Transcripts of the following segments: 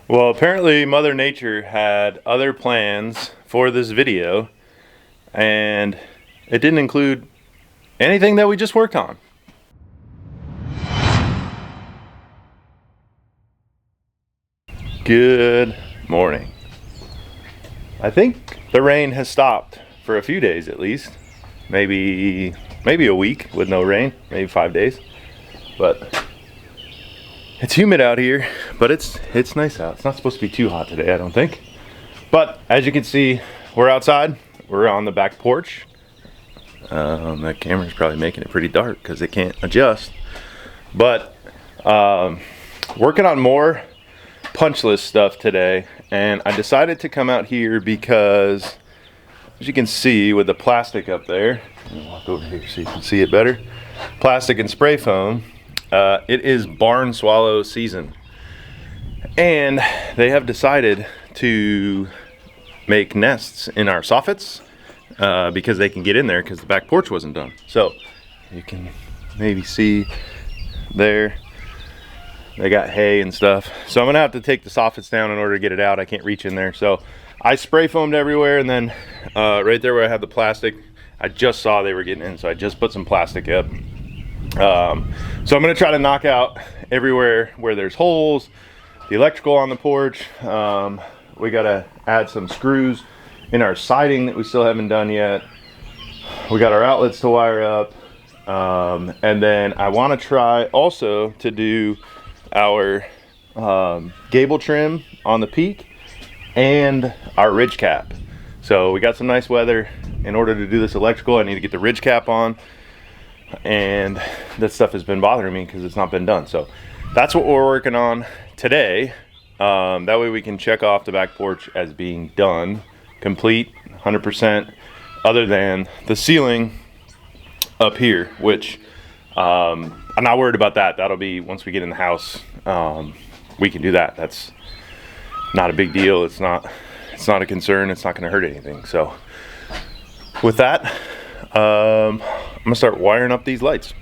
Well, apparently Mother Nature had other plans for this video, and it didn't include anything that we just worked on. Good morning. I think the rain has stopped for a few days at least. Maybe a week with no rain, maybe 5 days. But it's humid out here, but it's nice out. It's not supposed to be too hot today, I don't think. But as you can see, we're outside. We're on the back porch. That camera's probably making it pretty dark because it can't adjust. But working on more punch list stuff today, and I decided to come out here because, as you can see with the plastic up there, let me walk over here so you can see it better. Plastic and spray foam. It is barn swallow season, and they have decided to make nests in our soffits because they can get in there because the back porch wasn't done. So you can maybe see there they got hay and stuff, so I'm gonna have to take the soffits down in order to get it out. I can't reach in there, so I spray foamed everywhere, and then right there where I have the plastic, I just saw they were getting in, so I just put some plastic up. So I'm gonna try to knock out everywhere where there's holes, the electrical on the porch. We gotta add some screws in our siding that we still haven't done yet. We got our outlets to wire up, and then I want to try also to do our gable trim on the peak and our ridge cap. So we got some nice weather. In order to do this electrical, I need to get the ridge cap on, and that stuff has been bothering me because it's not been done. So that's what we're working on today. That way we can check off the back porch as being done, complete, 100%, other than the ceiling up here, which I'm not worried about that. That'll be once we get in the house. We can do that. That's not a big deal. It's not a concern. It's not going to hurt anything. So with that, I'm gonna start wiring up these lights.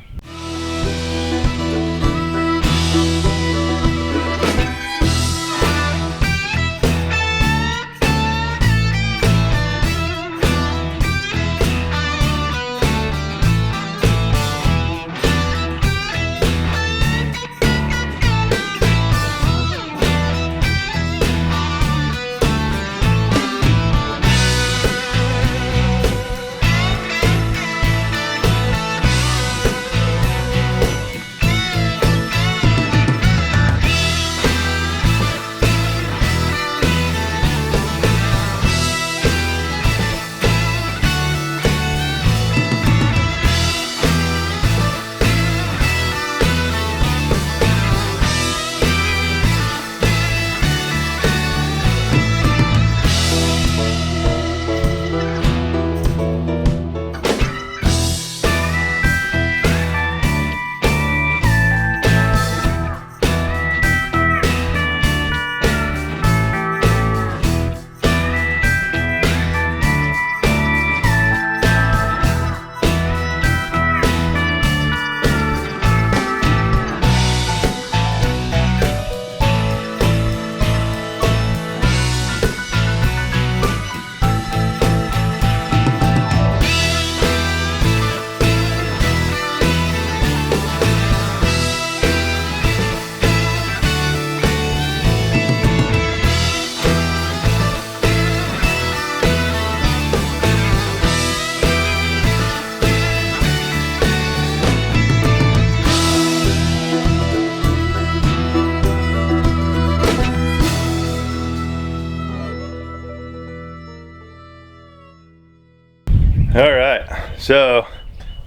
All right, so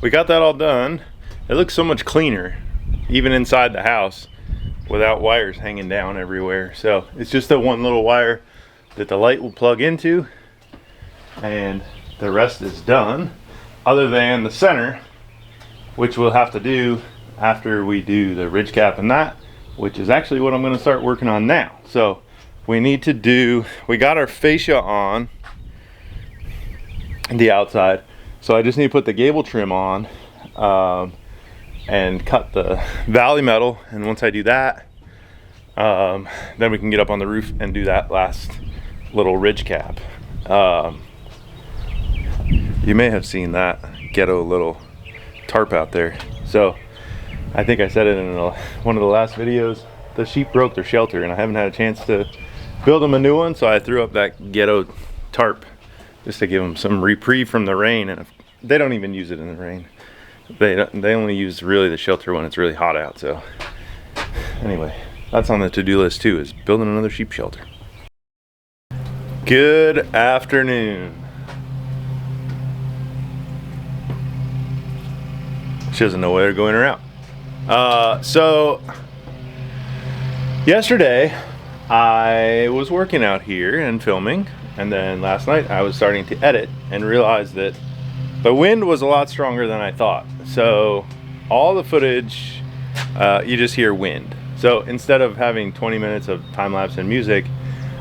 we got that all done. It looks so much cleaner, even inside the house, without wires hanging down everywhere. So it's just the one little wire that the light will plug into, and the rest is done, other than the center, which we'll have to do after we do the ridge cap and that, which is actually what I'm going to start working on now. So we got our fascia on the outside, so I just need to put the gable trim on and cut the valley metal, and once I do that, Then we can get up on the roof and do that last little ridge cap. You may have seen that ghetto little tarp out there. So I think I said it in one of the last videos, the sheep broke their shelter and I haven't had a chance to build them a new one, so I threw up that ghetto tarp just to give them some reprieve from the rain. And if, they don't even use it in the rain. They only use really the shelter when it's really hot out. So anyway, that's on the to-do list too, is building another sheep shelter. Good afternoon. She doesn't know whether going or out. So yesterday I was working out here and filming, and then last night I was starting to edit and realized that the wind was a lot stronger than I thought. So all the footage, you just hear wind. So instead of having 20 minutes of time lapse and music,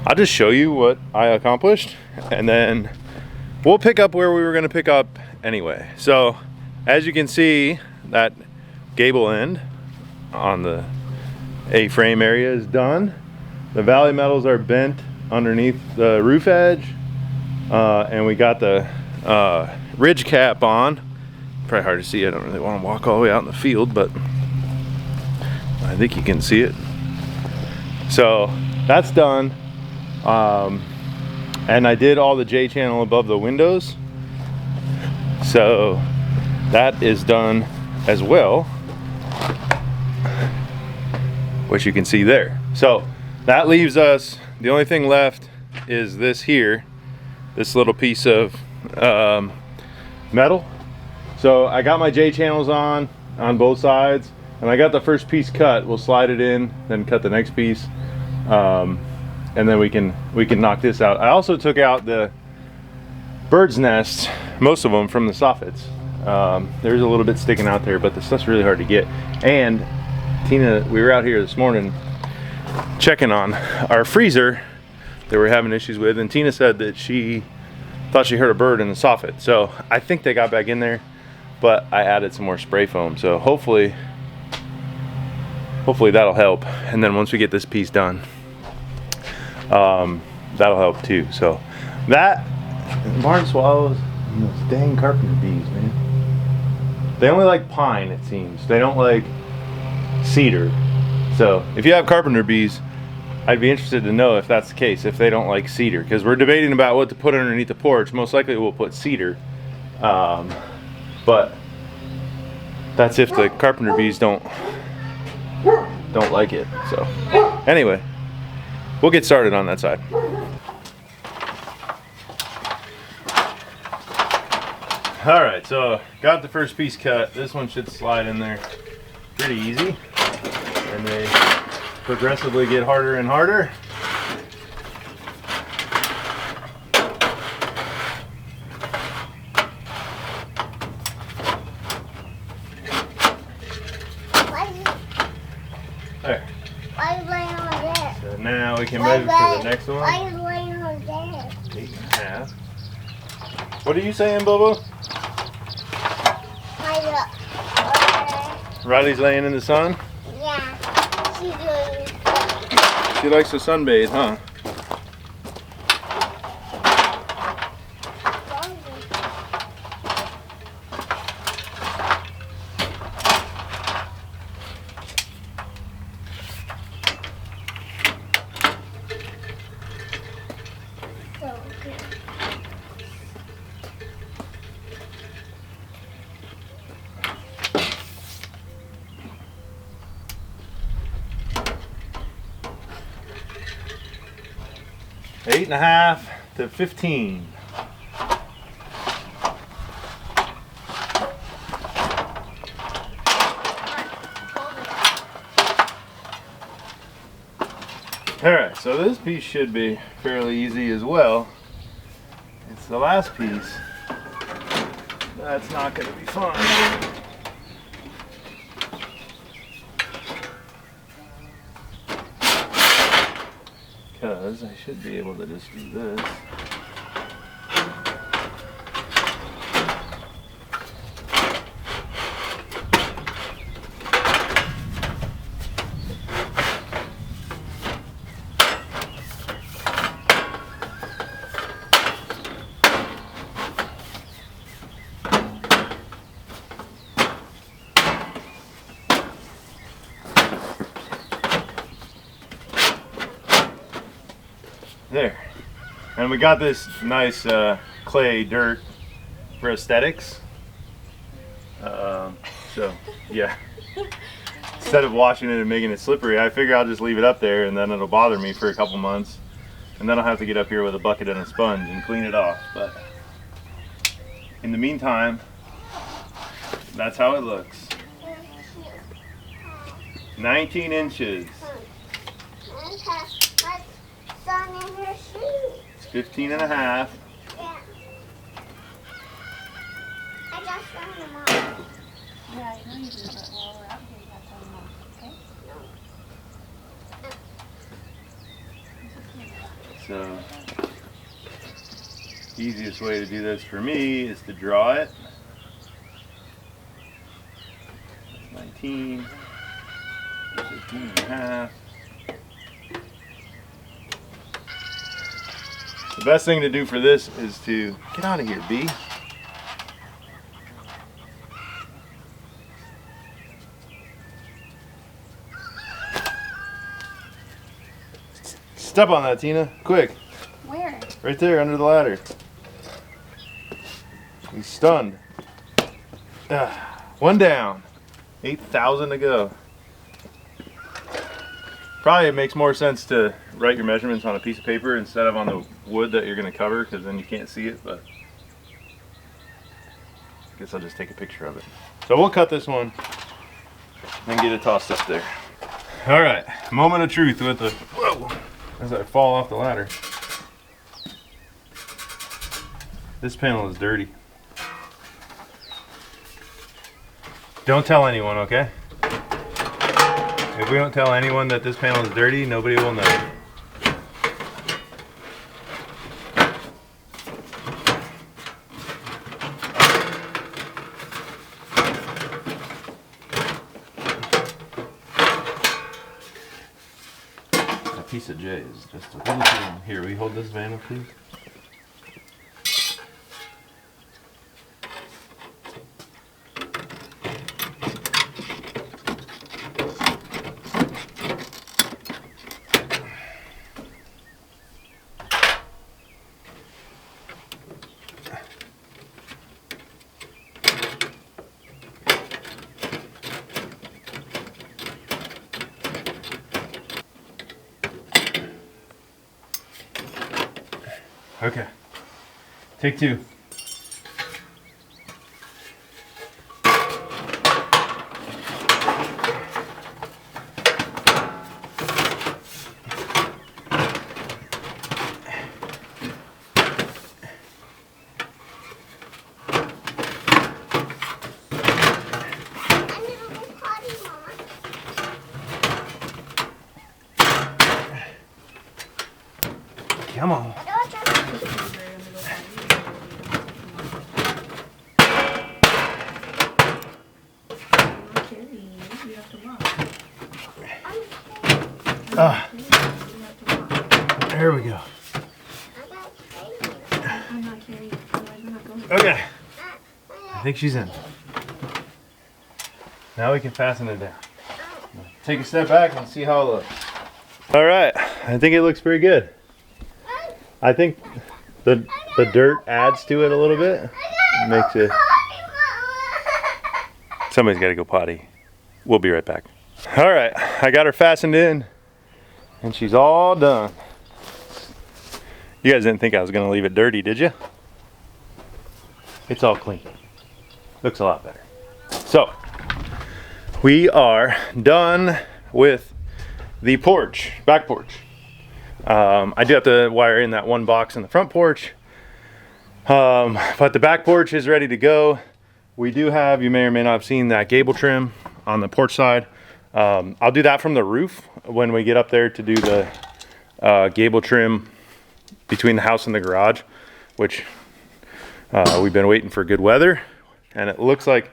I'll just show you what I accomplished, and then we'll pick up where we were gonna pick up anyway. So as you can see, that gable end on the A-frame area is done. The valley metals are bent underneath the roof edge, and we got the ridge cap on. Probably hard to see. I don't really want to walk all the way out in the field, but I think you can see it. So that's done. And I did all the J channel above the windows, so that is done as well, which you can see there. So that leaves us, the only thing left is this here, this little piece of metal. So I got my J channels on both sides, and I got the first piece cut. We'll slide it in, then cut the next piece, and then we can knock this out. I also took out the bird's nests, most of them from the soffits. There's a little bit sticking out there, but the stuff's really hard to get. And Tina, we were out here this morning checking on our freezer that we're having issues with, and Tina said that she thought she heard a bird in the soffit. So I think they got back in there, but I added some more spray foam. So hopefully that'll help. And then once we get this piece done, that'll help too. So that barn swallows and those dang carpenter bees, man. They only like pine, it seems. They don't like cedar. So if you have carpenter bees, I'd be interested to know if that's the case, if they don't like cedar, because we're debating about what to put underneath the porch. Most likely we'll put cedar, but that's if the carpenter bees don't like it. So anyway, we'll get started on that side. All right, so got the first piece cut. This one should slide in there pretty easy, and they progressively get harder and harder. There. Why are you laying on there? So now we can measure for the next one. Why are you laying on there? 8.5. What are you saying, Bobo? Riley's laying in the sun? Yeah, she's doing. She likes to sunbathe, huh? Eight and a half to 15. All right, so this piece should be fairly easy as well. It's the last piece that's not going to be fun. Because I should be able to just do this. There. And we got this nice clay dirt for aesthetics. So yeah, instead of washing it and making it slippery, I figure I'll just leave it up there and then it'll bother me for a couple months. And then I'll have to get up here with a bucket and a sponge and clean it off. But in the meantime, that's how it looks. 19 inches. It's 15 and a half. Yeah. I just found them all. Yeah, I know you do, but while we're out here, you have to have them all, okay? So, easiest way to do this for me is to draw it. 19, 15 and a half. The best thing to do for this is to get out of here, B. Step on that, Tina. Quick. Where? Right there under the ladder. He's stunned. One down. 8,000 to go. Probably it makes more sense to write your measurements on a piece of paper instead of on the wood that you're going to cover, because then you can't see it, but I guess I'll just take a picture of it. So we'll cut this one and get it tossed up there. All right, moment of truth with the, whoa, as I fall off the ladder. This panel is dirty. Don't tell anyone, okay? If we don't tell anyone that this panel is dirty, nobody will know. A piece of J is just a little thing. Here, will you hold this van up, please? Okay, take two. Come on. There we go. I'm not carrying it, otherwise we're not going. Okay. I think she's in. Now we can fasten it down. Take a step back and see how it looks. All right, I think it looks pretty good. I think the dirt adds to it a little bit. Makes it. Somebody's got to go potty. We'll be right back. All right, I got her fastened in, and she's all done. You guys didn't think I was going to leave it dirty, did you? It's all clean. Looks a lot better. So, we are done with the porch, back porch. I do have to wire in that one box in the front porch, but the back porch is ready to go. We do have, you may or may not have seen that gable trim on the porch side. I'll do that from the roof when we get up there to do the gable trim between the house and the garage, which we've been waiting for good weather, and it looks like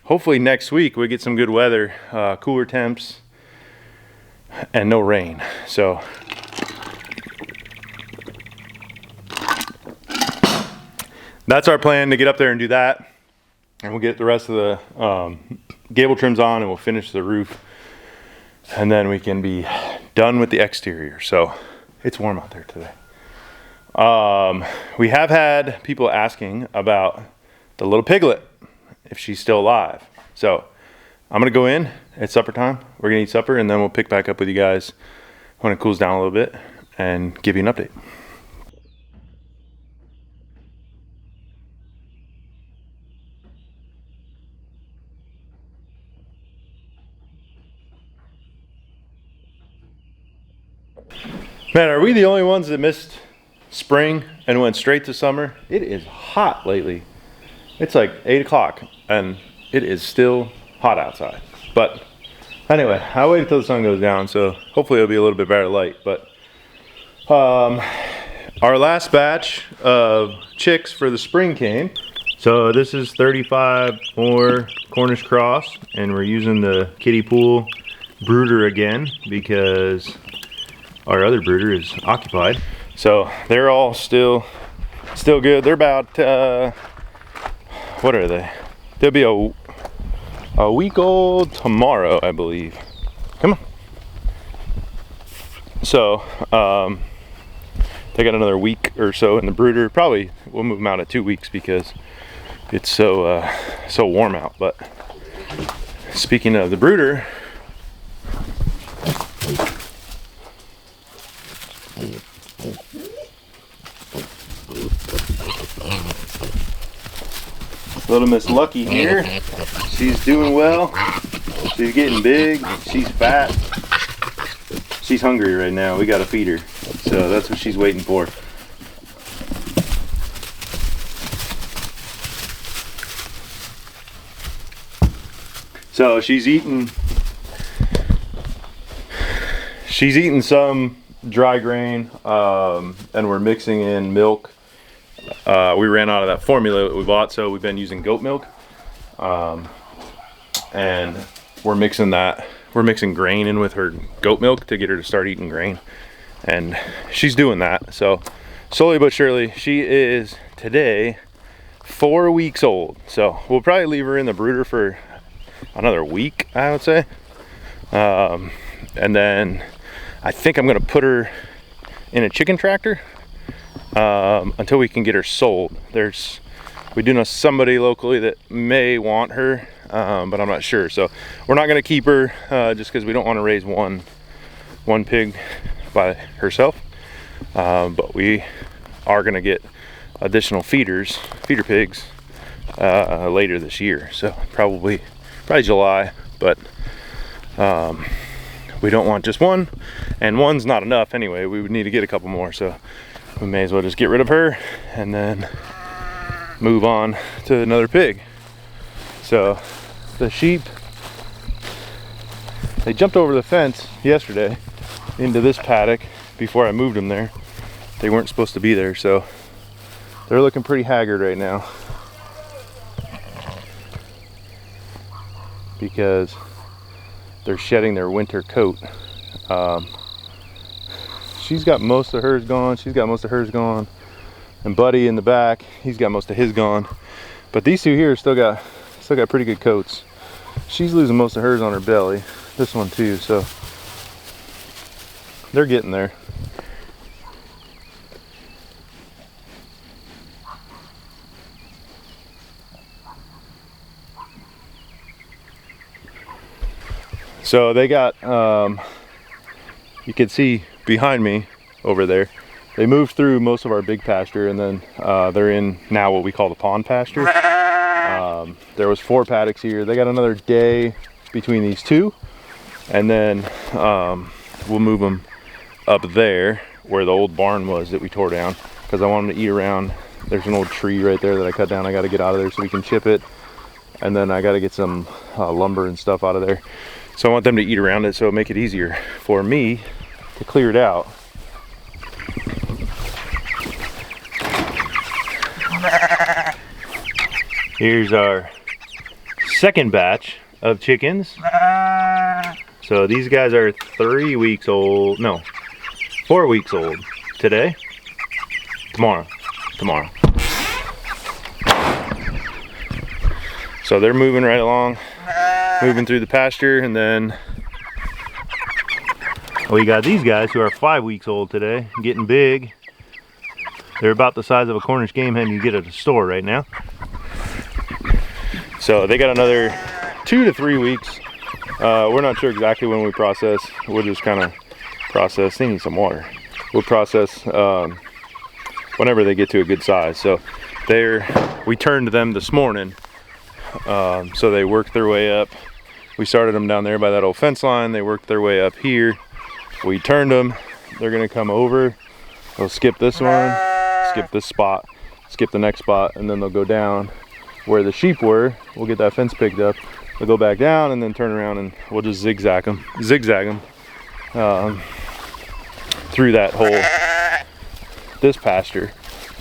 hopefully next week we get some good weather, cooler temps and no rain. So that's our plan, to get up there and do that, and we'll get the rest of the gable trims on, and we'll finish the roof, and then we can be done with the exterior. So it's warm out there today. We have had people asking about the little piglet, if she's still alive. So I'm gonna go in, it's supper time. We're gonna eat supper and then we'll pick back up with you guys when it cools down a little bit and give you an update. Man, are we the only ones that missed spring and went straight to summer? It is hot lately. It's like 8 o'clock and it is still hot outside. But anyway, I'll wait until the sun goes down, so hopefully it'll be a little bit better light. But our last batch of chicks for the spring came. So this is 35 more Cornish cross, and we're using the kiddie pool brooder again because our other brooder is occupied. So they're all still good. They're about what are they? They'll be a week old tomorrow, I believe. Come on. So they got another week or so in the brooder. Probably we'll move them out at 2 weeks because it's so warm out. But speaking of the brooder, little Miss Lucky here, she's doing well. She's getting big, she's fat. She's hungry right now, we gotta feed her. So that's what she's waiting for. So she's eating some dry grain, and we're mixing in milk. We ran out of that formula that we bought, so we've been using goat milk, and we're mixing grain in with her goat milk to get her to start eating grain, and she's doing that. So slowly but surely, she is today 4 weeks old. So we'll probably leave her in the brooder for another week, I would say, and then I think I'm gonna put her in a chicken tractor until we can get her sold. We do know somebody locally that may want her, but I'm not sure. So we're not gonna keep her just because we don't want to raise one pig by herself. But we are gonna get additional feeder pigs later this year. So probably July, but we don't want just one, and one's not enough anyway. We would need to get a couple more, so we may as well just get rid of her and then move on to another pig. So the sheep, they jumped over the fence yesterday into this paddock before I moved them there. They weren't supposed to be there, so they're looking pretty haggard right now because they're shedding their winter coat. She's got most of hers gone. She's got most of hers gone. And Buddy in the back, he's got most of his gone. But these two here still got pretty good coats. She's losing most of hers on her belly. This one too, so they're getting there. So they got, you can see behind me over there, they moved through most of our big pasture, and then they're in now what we call the pond pasture. There was 4 paddocks here. They got another day between these two, and then we'll move them up there where the old barn was that we tore down, because I want them to eat around. There's an old tree right there that I cut down. I got to get out of there so we can chip it, and then I got to get some lumber and stuff out of there. So I want them to eat around it, so it'll make it easier for me to clear it out. Here's our second batch of chickens. So these guys are 3 weeks old, no, 4 weeks old today. Tomorrow. So they're moving right along, moving through the pasture, and then we got these guys who are 5 weeks old today, getting big. They're about the size of a Cornish game hen you get at a store right now. So they got another 2 to 3 weeks. We're not sure exactly when we process. We'll just kind of process. They need some water. We'll process whenever they get to a good size. So we turned them this morning. So they worked their way up. We started them down there by that old fence line. They worked their way up here. We turned them. They're gonna come over. They'll skip this one, skip this spot, skip the next spot, and then they'll go down where the sheep were. We'll get that fence picked up. They'll go back down and then turn around, and we'll just zigzag them through that whole, this pasture.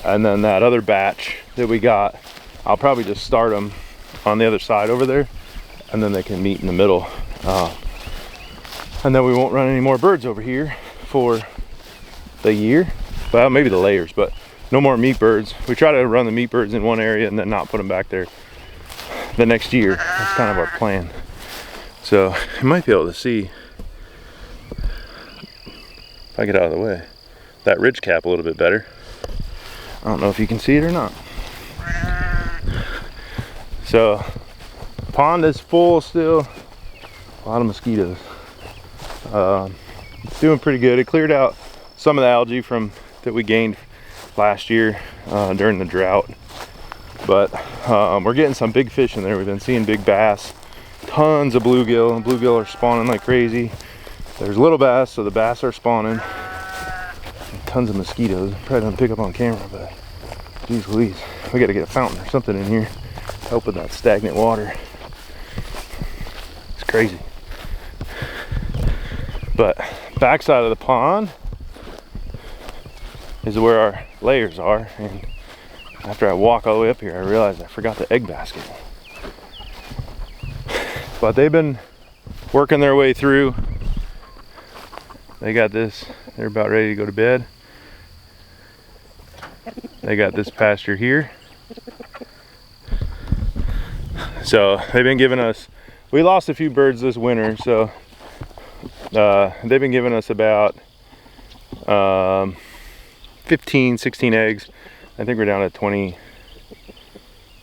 And then that other batch that we got, I'll probably just start them on the other side over there, and then they can meet in the middle. And then we won't run any more birds over here for the year. Well, maybe the layers, but no more meat birds. We try to run the meat birds in one area and then not put them back there the next year. That's kind of our plan. So you might be able to see, if I get out of the way, that ridge cap a little bit better. I don't know if you can see it or not. So pond is full still. A lot of mosquitoes. It's doing pretty good. It cleared out some of the algae that we gained last year during the drought. But we're getting some big fish in there. We've been seeing big bass, tons of bluegill. Bluegill are spawning like crazy. There's little bass, so the bass are spawning. And tons of mosquitoes. Probably don't pick up on camera, but geez Louise, we got to get a fountain or something in here. Help with that stagnant water. It's crazy. But backside of the pond is where our layers are, and after I walk all the way up here, I realized I forgot the egg basket. But they've been working their way through. They got this, they're about ready to go to bed. They got this pasture here. So they've been giving us, we lost a few birds this winter, so they've been giving us about 15, 16 eggs. I think we're down at 20,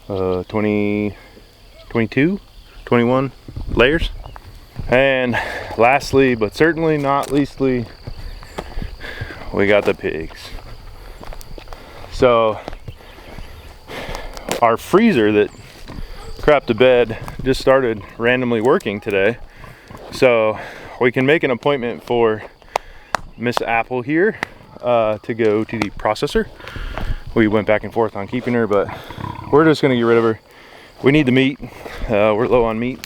22, 21 layers. And lastly, but certainly not leastly, we got the pigs. So our freezer that crapped to bed just started randomly working today. So we can make an appointment for Miss Apple here to go to the processor. We went back and forth on keeping her, but we're just gonna get rid of her. We need the meat. We're low on meat,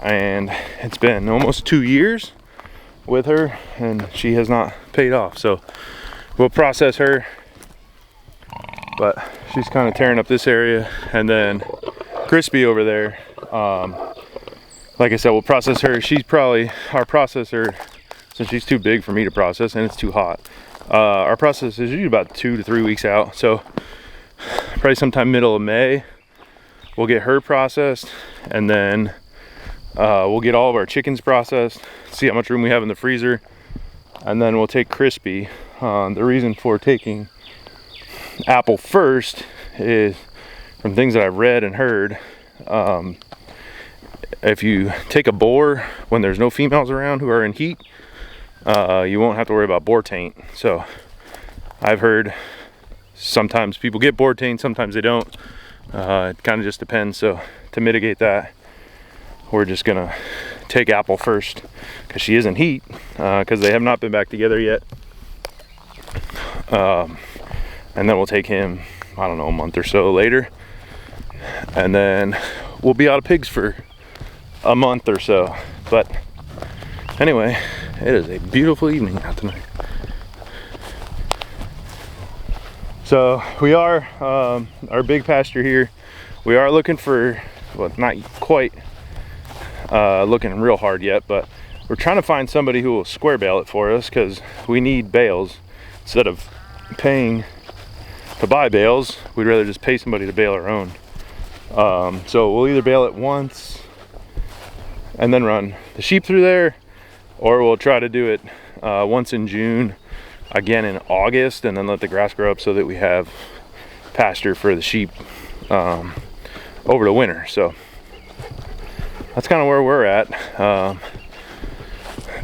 and it's been almost 2 years with her and she has not paid off. So we'll process her, but she's kind of tearing up this area. And then Crispy over there, like I said, we'll process her. She's probably our processor, since she's too big for me to process and it's too hot. Our process is usually about 2 to 3 weeks out. So probably sometime middle of May, we'll get her processed, and then we'll get all of our chickens processed, see how much room we have in the freezer, and then we'll take Crispy. The reason for taking Apple first is, from things that I've read and heard, if you take a boar when there's no females around who are in heat, you won't have to worry about boar taint. So I've heard sometimes people get boar taint, sometimes they don't. It kind of just depends. So to mitigate that, we're just gonna take Apple first because she is in heat, because they have not been back together yet. And then we'll take him, I don't know, a month or so later, and then we'll be out of pigs for a month or so. But anyway, it is a beautiful evening out tonight. So we are, our big pasture here, we are looking for, well, not quite looking real hard yet, but we're trying to find somebody who will square bale it for us, because we need bales. Instead of paying to buy bales, we'd rather just pay somebody to bale our own. So we'll either bale it once and then run the sheep through there, or we'll try to do it once in June again in August, and then let the grass grow up so that we have pasture for the sheep over the winter. So that's kind of where we're at.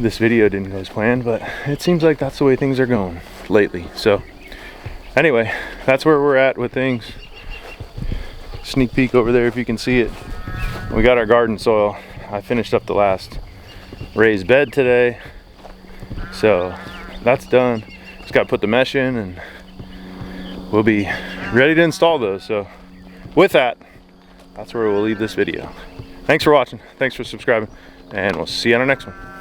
This video didn't go as planned, but it seems like that's the way things are going lately. So anyway, that's where we're at with things. Sneak peek over there if you can see it. We got our garden soil. I finished up the last raised bed today, so that's done. Just got to put the mesh in and we'll be ready to install those. So with that, that's where we'll leave this video. Thanks for watching, thanks for subscribing, and we'll see you on our next one.